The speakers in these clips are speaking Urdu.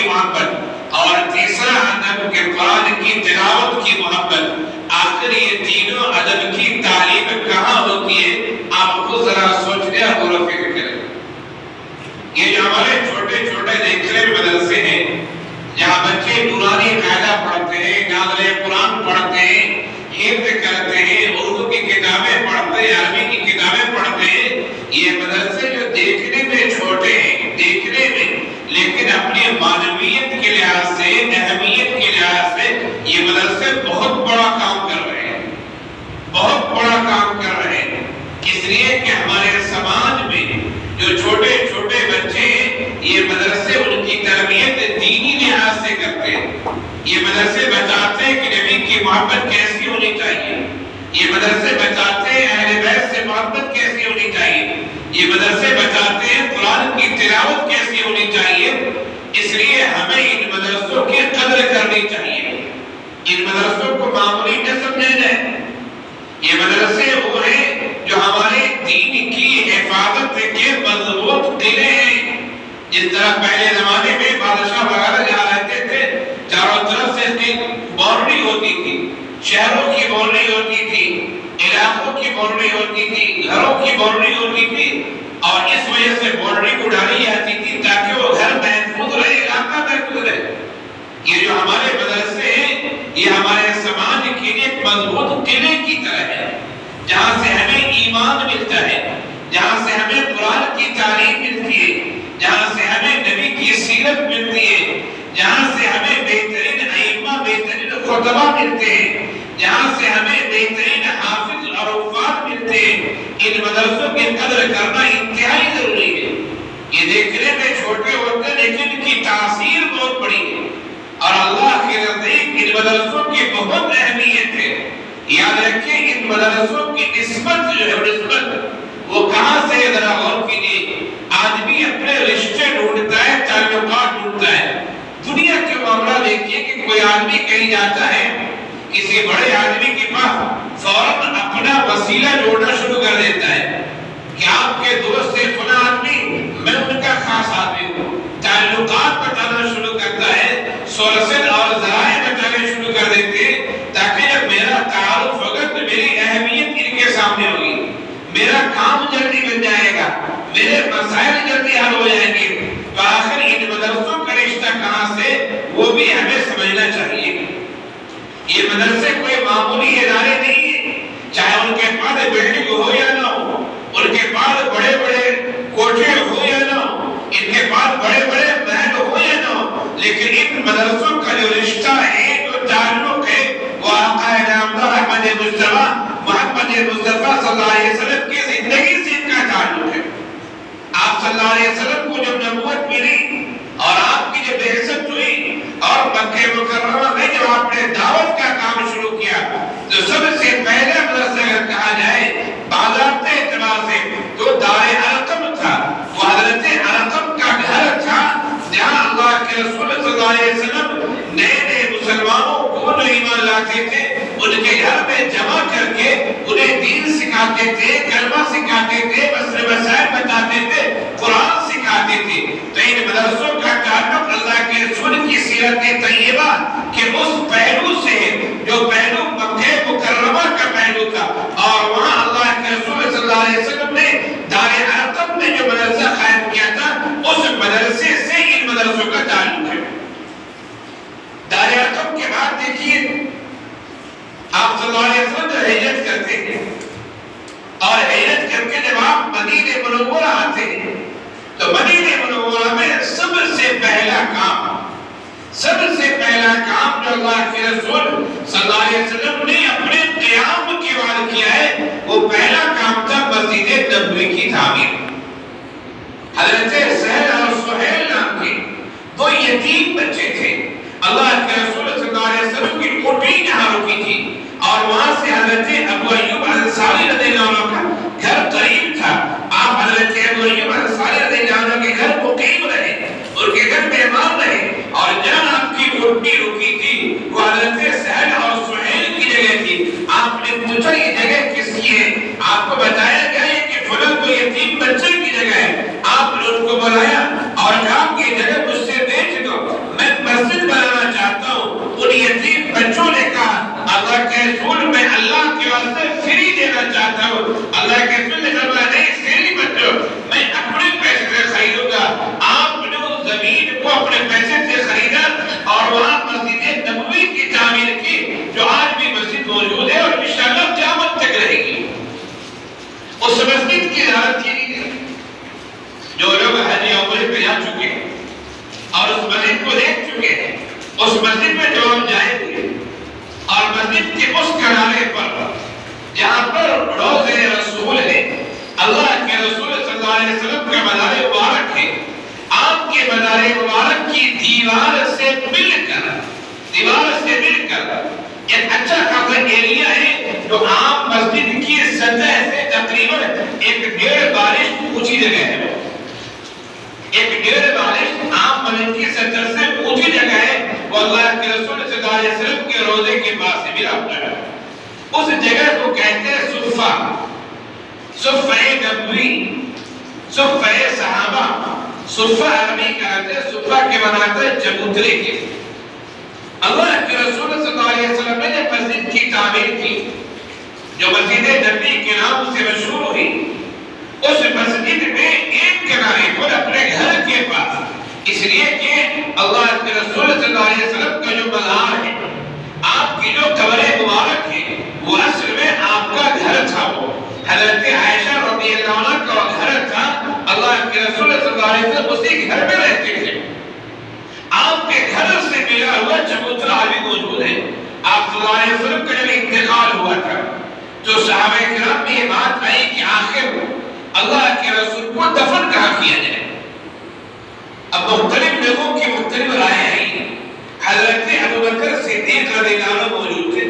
کی محبت، اور تیسرا ادب کہ قرآن کی تلاوت کی محبت۔ آخر یہ تینوں ادب کی تعلیم کہاں ہوتی ہے؟ آپ خود ذرا سوچ لیں، غور و فکر کریں۔ یہ جو ہمارے چھوٹے چھوٹے دیکھنے میں مدرسے ہیں، جہاں بچے نورانی قاعدہ پڑھتے ہیں، نازل قرآن پڑھتے ہیں، حفظ کرتے ہیں، اردو کی کتابیں پڑھتے ہیں، عربی کی کتابیں پڑھتے ہیں، یہ مدرسے جو دیکھنے میں چھوٹے ہیں، دیکھنے میں، لیکن اپنی معنویت کے لحاظ سے، اہمیت کے لحاظ سے یہ مدرسے بہت بڑا کام کر رہے ہیں، بہت بڑا کام کر رہے ہیں۔ اس لیے کہ ہمارے سماج میں جو چھوٹے چھوٹے بچے ہیں، یہ مدرسے ان کی تربیت دینی لحاظ سے کرتے ہیں۔ یہ مدرسے بتاتے ہیں کہ نبی کی محبت کیسی ہونی چاہیے، یہ مدرسے بتاتے ہیں اہل بیت سے محبت کیسی ہونی چاہیے، یہ مدرسے بتاتے ہیں قرآن کی تلاوت کیسی ہونی چاہیے۔ اس لیے ہمیں ان مدرسوں کی قدر کرنی چاہیے، ان مدرسوں کو معمولی نہ سمجھا جائے۔ یہ مدرسے وہ ہیں جو ہمارے دین کی حفاظت کے مضبوط قلعے ہیں۔ جس طرح پہلے زمانے میں بادشاہ وغیرہ جہاں رہتے تھے، چاروں طرف سے اس کی باؤنڈری ہوتی تھی، شہروں کی باؤنڈری ہوتی تھی، علاقوں کی باؤنڈری ہوتی تھی، گھروں کی باؤنڈری ہوتی تھی، اور اس وجہ سے باؤنڈری کو ڈالی جاتی تھی تاکہ وہ گھر محفوظ رہے، علاقہ محفوظ رہے۔ یہ جو ہمارے مدرسے ہیں، یہ ہمارے سماج کے لیے ایک مضبوط قلعے کی طرح ہے، جہاں سے ہمیں ایمان ملتا ہے، جہاں سے ہمیں قرآن کی تعلیم ملتی ہے، جہاں سے ہمیں نبی کی سیرت ملتی ہے، جہاں سے ہمیں بہترین ائمہ، بہترین خطبہ ملتے ہیں، جہاں سے ہمیں بہترین حافظ اور حفاظ ملتے ہیں۔ ان مدرسوں کی قدر کرنا انتہائی ضروری ہے۔ یہ دیکھنے میں چھوٹے ہوتے ہیں لیکن ان کی تاثیر بہت بڑی ہے، اور اللہ کے نزدیک ان مدرسوں کی بہت اہمیت ہے۔ یاد رکھیں ان مدرسوں کی نسبت جو ہے، نسبت وہ کہاں سے، ذرا غور کیجیے۔ آدمی اپنے رشتے ڈھونڈتا ہے، تعلقات ڈھونڈتا ہے۔ دنیا کے معاملہ دیکھیے کہ کوئی آدمی کہیں جاتا ہے، کسی بڑے آدمی کے پاس فوراً اپنا وسیلہ جوڑنا شروع کر دیتا ہے کہ آپ کے دوست سے فلاں آدمی، میں ان کا خاص آدمی ہوں۔ تعلقات بتانا شروع کرتا ہے، سورسل اور ذرائع بتانے شروع کر دیتے ہیں، تاکہ جب میرا تعارف ہوگا تو میری اہمیت ان کے سامنے ہوگی، میرا کام جلدی بن جائے گا، میرے مسائل جلدی حل ہو جائیں گے۔ تو آخر ان مدرسوں کا رشتہ کہاں سے، وہ بھی ہمیں سمجھنا چاہیے۔ یہ مدرسے کوئی معمولی ادارے نہیں ہیں، چاہے ان کے پاس بلڈنگ ہو یا نہ ہو، ان کے پاس بڑے بڑے کوٹھے ہو یا نہ ہو، ان کے پاس بڑے بڑے محل ہو یا نہ ہو، لیکن ان مدرسوں کا جو رشتہ ہے، جو تعلق ہے، وہ آقا نامدار احمد مصطفیٰ محمد مصطفیٰ صلی اللہ علیہ وسلم کی زندگی سے ان کا تعلق ہے۔ آپ صلی اللہ علیہ وسلم کو جب نبوت ملی اور آپ کی جب بعثت ہوئی اور مکہ مکرمہ میں جب آپ نے دعوت کا کام شروع کیا، تو سب سے پہلا مدرسہ اگر کہا جائے باضابطے اعتبار سے تو دار ارقم تھا۔ وہ حضرت ارقم کا گھر تھا، جہاں اللہ کے رسول صلی اللہ علیہ وسلم نئے نئے مسلمانوں کو جو ایمان لاتے تھے ان کے گھر میں جمع کر کے انہیں دین سکھاتے تھے، کلمہ سکھاتے تھے، مسئلے مسائل بتاتے تھے، قرآن سکھاتے تھے۔ تو ان مدرسوں کا تعلق اللہ کے رسول کی سیرت طیبہ کے اس پہلو سے جو پہلو مکہ مکرمہ کا پہلو تھا، اور وہاں اللہ کے رسول صلی اللہ علیہ وسلم نے دار ارقم میں جو مدرسہ قائم کیا تھا، اس مدرسے سے ان مدرسوں کا تعلق ہے۔ دار ارقم کے بعد دیکھیے آپ صلی اللہ علیہ وسلم جو ہجرت کرتے ہیں، اور ہجرت کر کے جب آپ مدینہ منورہ آتے ہیں، تو مدینہ منورہ میں سب سے پہلا کام جو اللہ کے رسول صلی اللہ علیہ وسلم نے اپنے قیام کے بعد کیا ہے، وہ پہلا کام تھا مسجد نبوی کی تعمیر۔ حضرت سہل اور سہیل نام کے دو یتیم بچے تھے، اللہ کے رسول صلی اللہ علیہ وسلم کی کوٹھی جہاں رکی تھی، اور وہاں سے حضرت ابو ایوب انصاری رضی اللہ عنہ کا گھر قریب تھا۔ آپ حضرت ابو ایوب انصاری رضی اللہ عنہ کے گھر مقیم رہے، ان کے گھر مہمان رہے، اور جہاں آپ کی کوٹھی رکی تھی وہ حضرت سہل اور سہیل کی جگہ تھی۔ آپ نے پوچھا یہ جگہ کس کی ہے؟ آپ کو بتایا گیا کہ فلاں کو یتیم بچے کی جگہ ہے۔ آپ نے ان کو بلایا اور کہا کہ یہ جگہ مجھ سے بیچ دو، اللہ کے رسول نے فرمایا نہیں سیری مت دو، میں اپنے پیسے سے خریدوں گا۔ آپ نے اس زمین کو اپنے پیسے سے خریدا اور وہاں مسجد نبوی کی تعمیر کی، جو آج بھی مسجد موجود ہے اور انشاءاللہ قیامت تک رہے گی۔ اس مسجد کی زیارت کی جو لوگ حج یا عمرے پہ جا چکے ہیں اور اس مسجد کو دیکھ چکے ہیں، اس مسجد میں جو ہم جائیں گے اور مسجد کے اس کنارے پر جہاں پر روض رسول ہے، اللہ کے رسول صلی اللہ علیہ وسلم کا مزار مبارک ہے، آپ کے مزار مبارک کی دیوار سے مل کر ایک اچھا خاصا ایریا ہے جو عام مسجد کی سطح سے تقریباً 1.5 بارش اونچی جگہ ہے۔ 1.5 بارش عام مسجد کی سطح سے اونچی جگہ ہے، وہ اللہ کے رسول صلی اللہ علیہ وسلم کے روضے کے پاس سے ملا ہوتا ہے۔ اس جگہ کو کہتے ہیں صفہ نبوی، صفہ صحابہ، صفہ عربی کہتے ہیں، صفہ کے بناتے ہیں چبوترے کے۔ اللہ کے رسول صلی اللہ علیہ وسلم نے مسجد کی تعمیر کی جو مسجد نبی کے نام سے مشہور ہوئی، اس مسجد میں ایک کنارے پر اپنے گھر کے پاس، اس لیے کہ اللہ کے رسول صلی اللہ علیہ وسلم کا جو مزار ہے، آپ کی جو قبر مبارک ہے، وہ اصل میں آپ کا گھر تھا۔ وہ حضرت عائشہ رضی اللہ عنہ کا گھر تھا، اللہ کے رسول صلی اللہ علیہ وسلم اسی گھر میں رہتے تھے۔ آپ کے گھر سے ملا ہوا چبوترا بھی موجود ہے۔ آپ صلی اللہ علیہ وسلم کا جب انتقال ہوا تھا تو صحابہ کرام میں یہ بات آئی کہ آخر اللہ کے رسول کو دفن کہاں کیا جائے۔ اب مختلف لوگوں کی مختلف رائے آئی۔ حضرت ابوبکر صدیق رضی اللہ عنہ موجود تھے،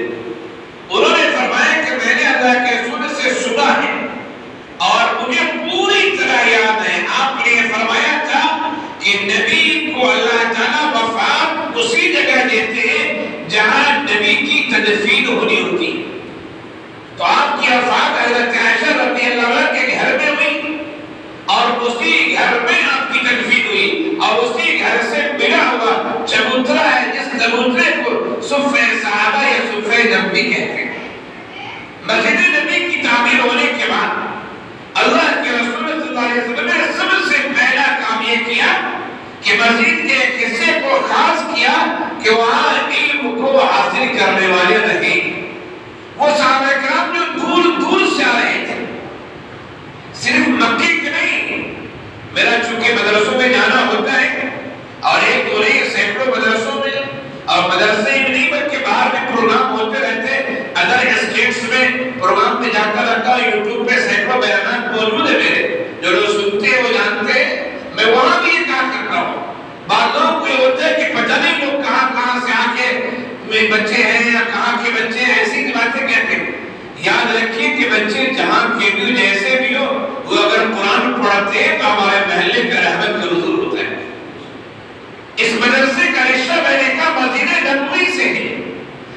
انہوں نے فرمایا کہ میں نے اللہ کے رسول سے سنا ہے اور مجھے پوری طرح یاد ہے، آپ نے یہ فرمایا تھا کہ نبی کو اللہ تعالیٰ وفات اسی جگہ دیتے ہیں جہاں نبی کی تدفین ہونی ہوتی ہے۔ تو آپ کی وفات حضرت عائشہ رضی اللہ عنہ کے گھر میں ہوئی اور اسی گھر میں آپ کی تدفین ہوئی اور اسی گھر سے ملا ہوا چبوترا ہے جس چبوترے کو صفہ صحابہ یا صفہ نبوی کہتے ہیں۔ مسجد نبی کی تعمیر ہونے کے بعد اللہ کے رسول صلی اللہ علیہ وسلم نے سب سے پہلا کام یہ کیا کہ مسجد کے ایک حصے کو خاص کیا کہ وہاں علم کو حاصل کرنے والے رہیں۔ وہ صحابہ کرام جو دور دور سے آ رہے تھے، صرف مکے کے نہیں، میرا چونکہ مدرسوں میں جانا ہوتا ہے اور ایک دو نہیں سینکڑوں مدرسوں میں اور مدرسے میں نہیں بلکہ باہر بھی پروگرام ہوتے رہتے ہیں، ادر اسٹیٹس میں پروگرام میں جاتا رہتا ہوں، یوٹیوب پہ سینکڑوں بیانات موجود ہے میرے، جو لوگ سنتے ہیں وہ جانتے ہیں، میں وہاں بھی یہ کام کرتا ہوں۔ بعض لوگوں کو یہ ہوتا ہے کہ پتہ نہیں لوگ کہاں سے آ کے بچے ہیں یا کہاں کے بچے ہیں، ایسی باتیں کہتے ہیں۔ یاد رکھیے کہ بچے جہاں کے بھی جیسے بھی ہو، وہ اگر قرآن پڑھتے ہیں تو ہمارے محلے کا رحمت کا نزول ہوتا ہے۔ اس مدرسے کا رشتہ میں نے کہا مسجد نبوی سے ہے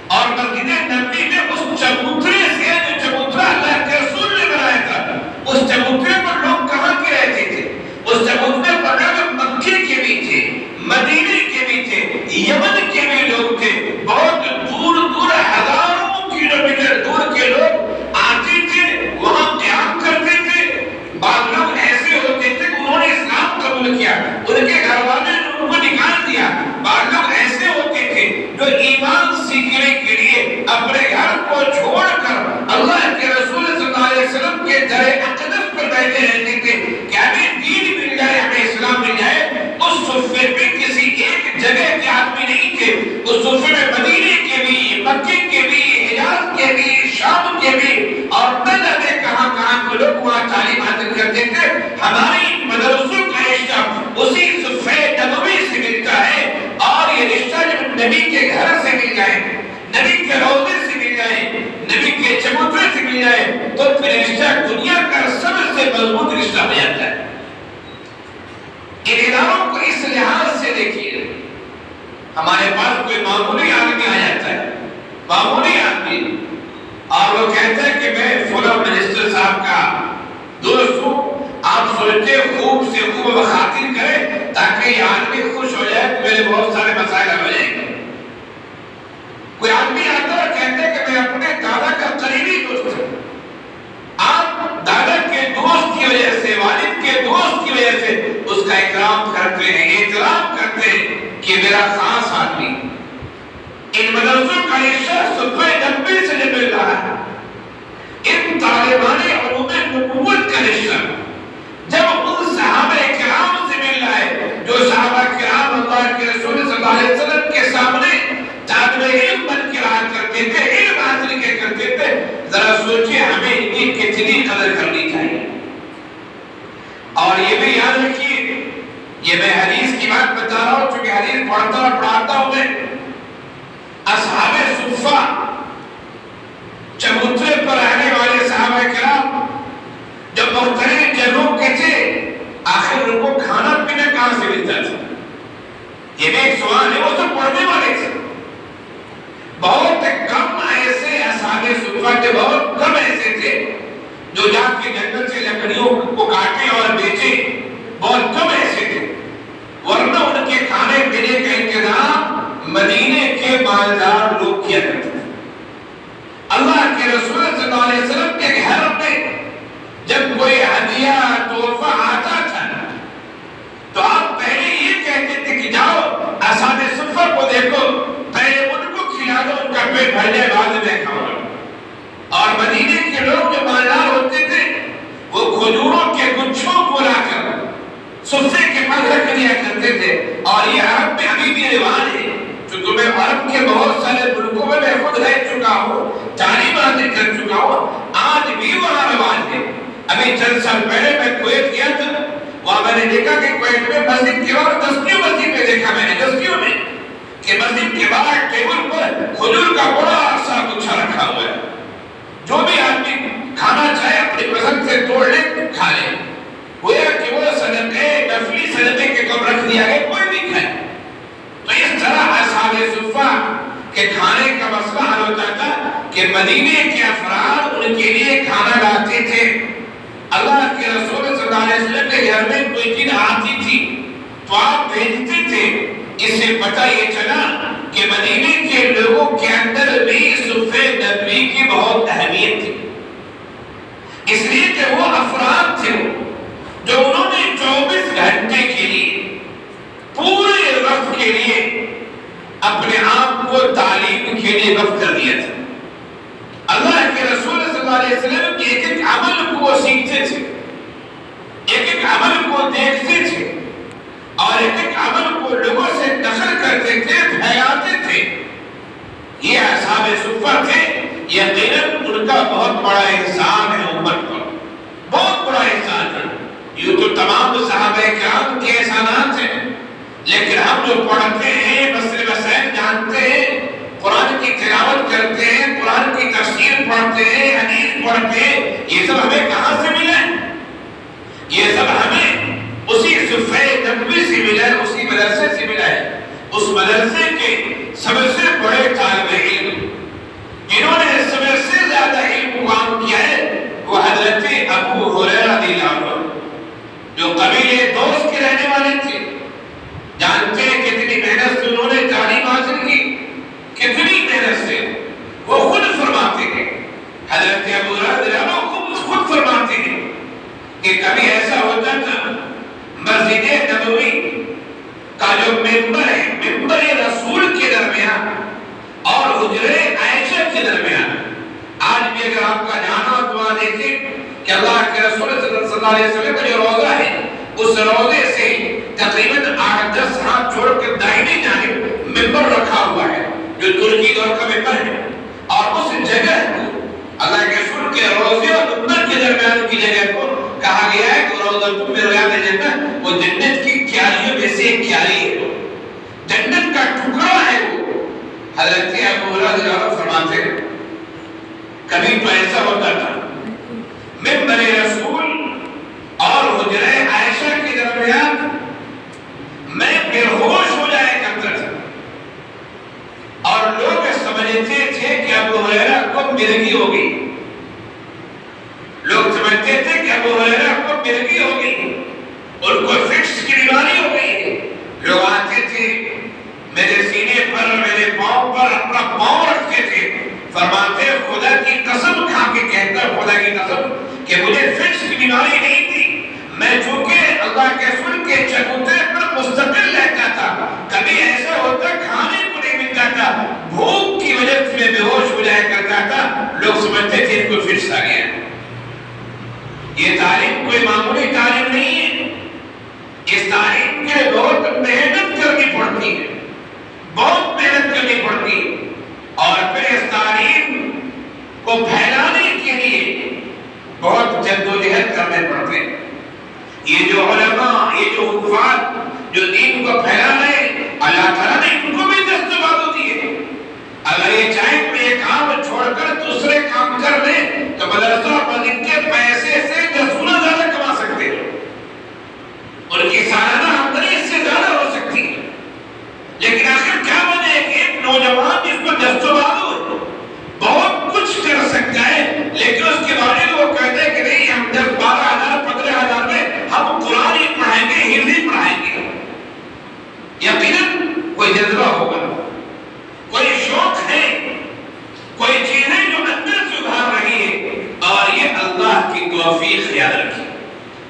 اور مسجد نبوی میں اس چبوترے سے جو چبوترا اللہ کے رسول نے بنایا تھا، اس چبوترے پر لوگ کہاں کے رہتے تھے؟ اس چبوترے پر لوگ مکے کے بھی تھے، مدینے کے بھی تھے، یمن کے بھی لوگ تھے، بہت دور دور ہزاروں کلومیٹر دور کے لوگ آتے تھے، وہاں قیام کرتے تھے۔ بعض لوگ ایسے ہوتے تھے کہ انہوں نے اسلام قبول کیا، ان کے گھر والے نے ان کو نکال دیا۔ بعض لوگ ایسے ہوتے تھے جو ایمان سیکھنے کے لیے اپنے گھر کو چھوڑ کر اللہ کے رسول صلی اللہ علیہ وسلم کے در اقدس پر بیٹھے رہتے تھے کہ ہمیں دین مل جائے، ہمیں اسلام مل جائے۔ اس صفے پہ کسی ایک جگہ کے آدمی نہیں تھے، اس صفے میں مدینے کے بھی، مکے کے بھی، حجاز کے بھی، شام کے بھی اور نہ جانے کہاں کے لوگ وہاں تعلیم حاصل کرتے تھے۔ ہماری مدرسوں کا رشتہ اسی صفے نبوی سے ملتا ہے اور یہ رشتہ جب نبی کے گھر سے مل جائے، نبی کے روضے سے مل جائے، نبی کے چبوترے سے مل جائے تو پھر رشتہ دنیا کا سب سے مضبوط رشتہ ہو جاتا ہے۔ ان اداروں کو اس لحاظ سے دیکھیے، ہمارے پاس کوئی معمولی آدمی آ جاتا ہے، معمولی آدمی، اور وہ کہتا ہے کہ میں فلاں منسٹر صاحب کا دوست ہوں، آپ سوچتے خوب سے خوب خاطر کریں تاکہ یہ آدمی خوش ہو جائے تو میرے بہت سارے مسائل ہو جائیں گے۔ کوئی آدمی آتا ہے اور کہتا ہے کہ میں اپنے دادا کا قریبی دوست ہوں، آپ دادا سمجھتے کہ میرا خاص آدمی، ان مدرسوں کا حصہ صفحہ 90 سے مل رہا ہے، ان طالبان علوم نبوت کا حصہ جب ان صحابہ کرام سے مل رہا ہے جو صحابہ کرام اللہ کے رسول صلی اللہ علیہ وسلم کے سامنے طالب علم بن کے رہا کرتے تھے، علم حاصل کیا کرتے تھے، ذرا سوچیں ہمیں ان کی کتنی قدر کرنی چاہیے۔ اور یہ بھی یاد رکھیے، یہ میں حدیث کی بات بتا رہا ہوں چونکہ حدیث پڑھتا اور پڑھاتا ہوں میں، اصحاب صفہ چبوترے پر رہنے والے صحابہ کرام جب مختلف جگہوں کے تھے، آخر ان کو کھانا پینا کہاں سے ملتا تھا؟ یہ بھی ایک سوال ہے، وہ تو پڑھنے والے تھے۔ بہت کم ایسے اصحاب صفہ کے بہت کم ایسے تھے جو جا کے جنگل سے لکڑیوں کو کاٹے اور بیچے، بہت کم ایسے تھے، ورنہ ان کے کھانے پینے کا انتظام مدینے کے مالدار لوگ کیا کرتے تھے۔ اللہ کے رسول صلی اللہ علیہ وسلم کے گھر میں جب کوئی ہدیہ تحفہ آتا تھا تو آپ پہلے یہ کہتے تھے کہ جاؤ اصحاب صفہ کو دیکھو، پہلے ان کو کھلا دو، ان کا پیٹ بھر جائے، بعد میں کھاؤ۔ اور مدینے کے لوگ جو مالدار ہوتے تھے وہ کھجوروں کے گچھوں کو لا کر صفے کے پاس رکھ دیا کرتے تھے۔ اور یہ عرب میں ابھی بھی رواج ہے، چونکہ میں عرب کے بہت سارے ملکوں میں خود رہ چکا ہوں، تعلیم حاصل کر چکا ہوں، آج بھی وہاں رواج ہے۔ ابھی چند سال پہلے میں کویت گیا تھا، وہاں میں نے دیکھا کہ کویت میں مسجد کے باہر دستیوں مسجد میں دیکھا میں نے دستیوں میں کہ مسجد کے باہر ٹیبل پر کھجور کا بڑا سا گچھا رکھا ہوا ہے، جو بھی آدمی کھانا چاہے اپنی پسند سے توڑ لے کھا لے، گویا کہ وہ صدقے نفلی صدقے کے کم رکھ دیا گیا، کوئی بھی کھائے۔ تو اس طرح اصحاب صفہ کے کھانے کا مسئلہ حل ہوتا تھا کہ مدینے کے افراد ان کے لیے کھانا لاتے تھے۔ اللہ کے رسول صلی اللہ علیہ وسلم کے گھر میں کوئی چیز آتی تھی تو آپ بھیجتے تھے۔ اس سے پتہ یہ چلا کہ مدینے کے لوگوں کے اندر بھی صفحہ نبوی کی بہت اہمیت تھی، اس لیے کہ وہ افراد تھے جو انہوں نے 24 گھنٹے کے لیے پورے وقت کے لیے اپنے آپ کو تعلیم کے لیے وقف کر دیا تھا۔ اللہ کے رسول صلی اللہ علیہ وسلم کے ایک ایک عمل کو وہ سیکھتے تھے، ایک ایک عمل کو دیکھتے تھے اور ایک ایک عمل کو لوگوں سے نقل کرتے تھے، پھیلاتے تھے۔ یہ اصحاب صفہ تھے، یقیناً ان کا بہت بڑا احسان ہے امت پر، بہت بڑا احسان ہے۔ یہ تو تمام صحابہ کرام کے احسانات ہیں، لیکن ہم جو پڑھتے ہیں، مسئلے مسائل جانتے ہیں، قرآن کی تلاوت کرتے ہیں، قرآن کی تفسیر پڑھتے ہیں، حدیث پڑھتے ہیں، یہ سب ہمیں کہاں سے ملا ہے؟ یہ سب ہمیں اسی صفحہ نبوی سے ملا ہے، اسی مدرسے سے ملا ہے۔ اس مدرسے کے سب سے بڑے طالب علم جنہوں نے سب سے زیادہ علم کام کیا ہے وہ حضرت ابو ہریرہ رضی اللہ عنہ، جو قبیلے دوس کے رہنے والے تھے۔ جانتے ہیں کتنی محنت سے انہوں نے تعلیم حاصل کی، کتنی محنت سے۔ وہ خود فرماتے ہیں، حضرت ابو ہریرہ رضی اللہ عنہ خود فرماتے ہیں کہ کبھی ایسا ہوتا تھا مسجد نبوی کا جو ممبر ہے، ممبر رسول کے درمیان اور حجرے عائشہ کے درمیان، آج بھی اگر آپ کا جانا دعا دیکھیں کہ اللہ کے رسول صلی اللہ علیہ وسلم کا جو روضہ ہے، اس روضے سے تقریباً 8-10 ہاتھ چھوڑ کے دائیں جانب ممبر رکھا ہوا ہے جو ترکی دور کا ممبر ہے، اور اس جگہ کو اللہ کے رسول کے روضے اور ممبر کے درمیان کی جگہ کو کہا گیا ہے کہ روضہ من ریاض الجنہ، وہ جنت کی کیاریوں میں سے ایک کیاری ہے، جنت کا ٹکڑا ہے وہ۔ حضرت ابو ہریرہ رضی اللہ عنہ فرماتے ہیں کبھی تو ایسا ہوتا تھا ممبر رسول اور حجرہ عائشہ کے درمیان میں بے ہوش ہو جایا کرتا تھا، اور لوگ سمجھتے تھے کہ ابو ہریرہ کو مرگی ہو گئی، لوگ سمجھتے تھے کہ ابو ہریرہ کو مرگی ہو گئی، ان کو فکس کی بیماری ہو گئی۔ لوگ آتے تھے میرے سینے پر، میرے پاؤں پر اپنا پاؤں رکھتے تھے، فرماتے خدا کی قسم کھا کے کہتا، خدا کی قسم کہ مجھے فکس کی بیماری نہیں تھی، میں چونکہ اللہ کے رسول کے چبوترے پر مستقل رہتا تھا، مدرسہ اور ان کے پیسے سے 10 گنا زیادہ کما سکتے ہیں، ان کی سالانہ آمدنی اس سے زیادہ ہو سکتی ہے، لیکن آخر کیا بنے کہ ایک نوجوان جس کو دستاویز ہو بہت کچھ کر سکتا ہے، لیکن اس کے باوجود وہ کہتے ہیں کہ نہیں ہم 10 12 ہزار 15 ہزار میں ہم قرآن ہی پڑھائیں گے، ہندی پڑھائیں گے۔ یقیناً کوئی جذبہ ہوگا، کوئی شوق ہے، کوئی چیز ہے جو اندر سے ابھر رہی ہے، اور یہ اللہ کی توفیق یاد رکھیے،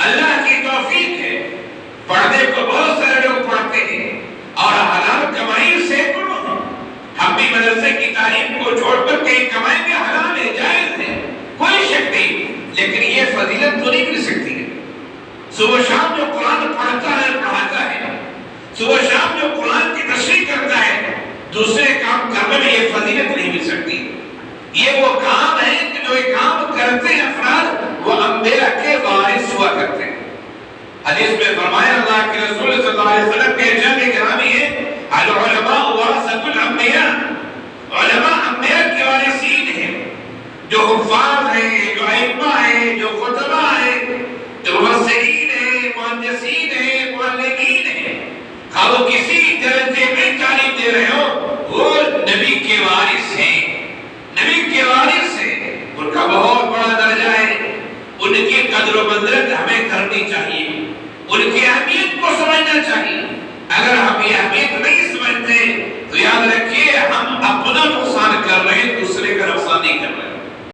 اللہ کی توفیق ہے۔ پردے کو بہت سارے لوگ پڑھتے ہیں اور حلال کمائی سینکڑوں ہیں، ہم بھی مدرسے کی تعلیم کو چھوڑ کر کہیں کمائیں گے، حلال ہے، جائز ہے، کوئی شک نہیں، لیکن یہ فضیلت تو نہیں مل سکتی ہے۔ صبح شام جو قرآن پڑھتا ہے پڑھاتا ہے، صبح شام جو قرآن کی تشریح کرتا ہے، دوسرے کام کرنے میں یہ فضیلت نہیں مل سکتی۔ یہ وہ کام ہے کہ جو ایک کام کرتے ہیں افراد وہ انبیاء کے وارث ہوا کرتے ہیں۔ حدیث میں فرمایا اللہ کے رسول صلی اللہ علیہ وسلم کے ارشاد گرامی ہے العلماء ورثۃ الانبیاء، علماء انبیاء کے وارثین ہیں، جو حفاظ ہیں، جو ائمہ ہیں، جو خطبہ ہیں، جو مفسرین ہیں، مہندسین ہیں، معلمین ہیں، وہ کسی درجے میں تعلیم دے رہے ہو وہ نبی کے وارث ہیں، نبی کے وارث ہیں، ان کا بہت بڑا درجہ ہے، ان کی قدر و منزلت ہمیں کرنی چاہیے، ان کی اہمیت کو سمجھنا چاہیے۔ اگر ہم یہ اہمیت نہیں سمجھتے تو یاد رکھیے ہم اپنا نقصان کر رہے ہیں،